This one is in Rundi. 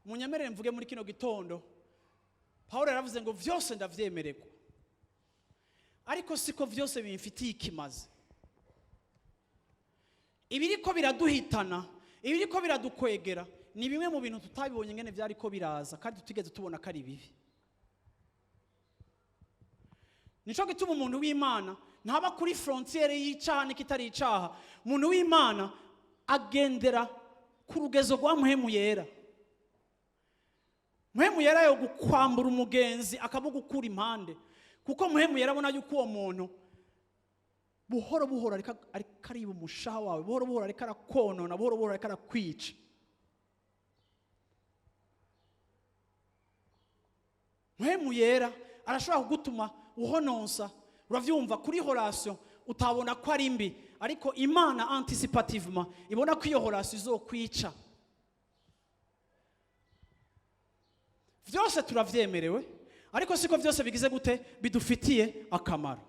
Munyemerere mvuge muri kino gitondo, Paulo yaravuze ngo vyose ndavyemererwa, ariko siko vyose bimfitiye ikimaze. Ibiriko biraduhitana, ibiriko biradukwegera, ni bimwe mu bintu tutabibonye ngene vyariko biraza kandi tutigeze tubona ko ari bibi. Nico gituma umuntu w'Imana ntaba kuri frontiere y'icaha n'ikitari icaha. Umuntu w'Imana agendera ku rugezo rwa Mpwemu Yera. Mpwemu Yera yo gukwambura umugenzi akabugukura impande, kuko Mpwemu Yera abona yuko uwo muntu buhoro buhoro ariko ariba umushaha wawe, buhoro buhoro ariko arakonona, buhoro buhoro ariko arakwica. Mpwemu Yera arashobora kugutuma uhononsa. Uravyumva kuri relation utabona ko ari mbi, ariko Imana anticipativement ibona ko iyo relation izokwica. Vyose turavyemerewe, ariko siko vyose bigize gute bidufitiye akamaro.